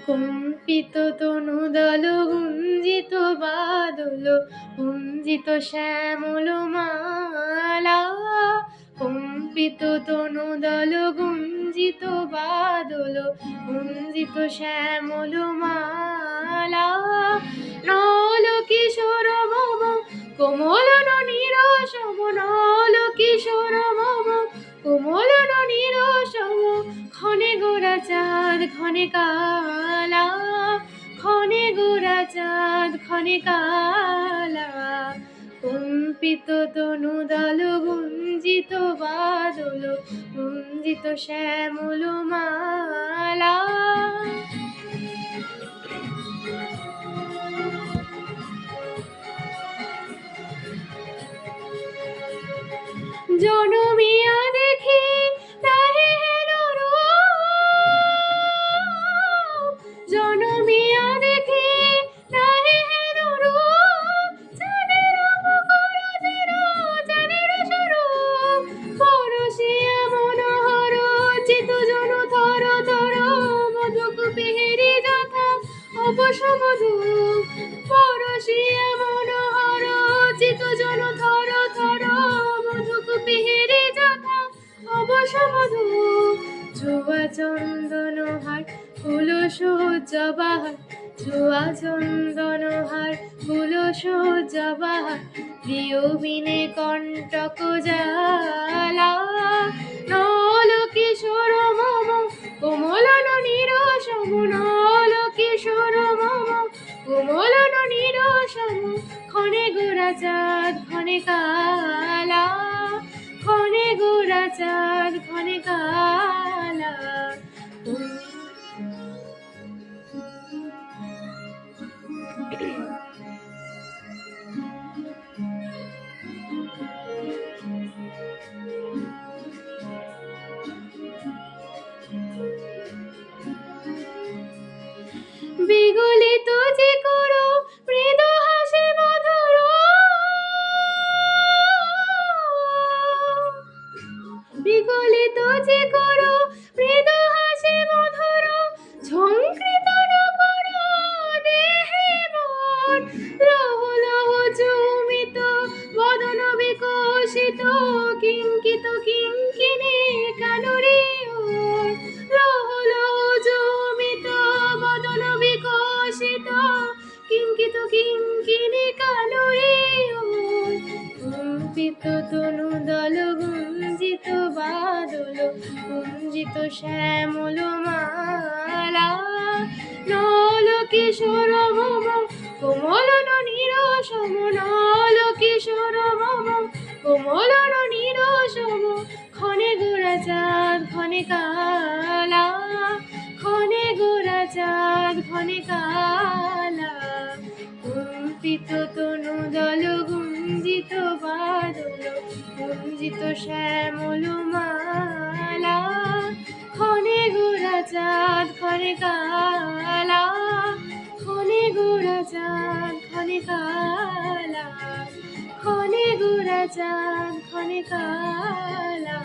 কম্পিত তনুদল গুঞ্জিত বাদল গুঞ্জিত শ্যামল মালা, কম্পিত তনুদল গুঞ্জিত বাদল গুঞ্জিত শ্যামল মালা, নল কিশোর মম কোমল নিরসম, নল কিশোর মম কোমল নিরসম, ক্ষণে গোরা চাঁদ ক্ষণে কালা, ক্ষণে গোরা চাঁদ ক্ষণে কালা, কম্পিত তনুদল গুঞ্জিত বাদল গুঞ্জিত শ্যামল মালা। জনমিয়া দেখি তাহে হেন রূপ, জনমিয়া দেখি তাহে হেন রূপ, চাঁদের মকরদের চাঁদের স্বরূপ, পরশিয়া মনোহর চিত জন থর থর, মধুকুপিহিরি যথা অবশ মধু, পরশিয়া মনোহর চিত জন থর থর, মধুকুপিহিরি যথা অবশ মধু, ছোয়া চন্দন হার ফুল সজ্জা বাহার, ছোয়া চন্দন হার ফুল সজ্জা বাহার, প্রিয় বিনে কণ্টক জ্বালা, নল কিশোর মম কোমল নিরসম, নল কিশোর মম কোমল নিরসম, ক্ষণে গোরা চাঁদ ক্ষণে কালা, ক্ষণে গোরা চাঁদ ক্ষণে কালা। বিগলিত যে করো মৃদু হাসি মধুর, বিগলিত যে করো মৃদু হাসি মধুর, ঝংকৃত করো দেহে মন, লহ লহ চুমিত বদন বিকশিত, কিঙ্কিত কিঙ্কিণী কানরি ওর, লহ লহ চুমিত বদন বিকশিত, কিঙ্কিত কিঙ্কিণী কানরি ওর, কম্পিত তনুদল গুঞ্জিত বাদল গুঞ্জিত শ্যামল মালা, নল কিশোর মম কোমল নিরসম, নল কিশোর মম কোমল নিরসম, ক্ষণে গোরা চাঁদ ক্ষণে কালা, ক্ষণে গোরা চাঁদ ক্ষণে কালা, কম্পিত তনুদল গুঞ্জিত বাদল গুঞ্জিত শ্যামল মালা, ক্ষণে গোরা চাঁদ ক্ষণে কালা, ক্ষণে গোরা চাঁদ ক্ষণে কালা, ক্ষণে গোরা চাঁদ ক্ষণে কালা।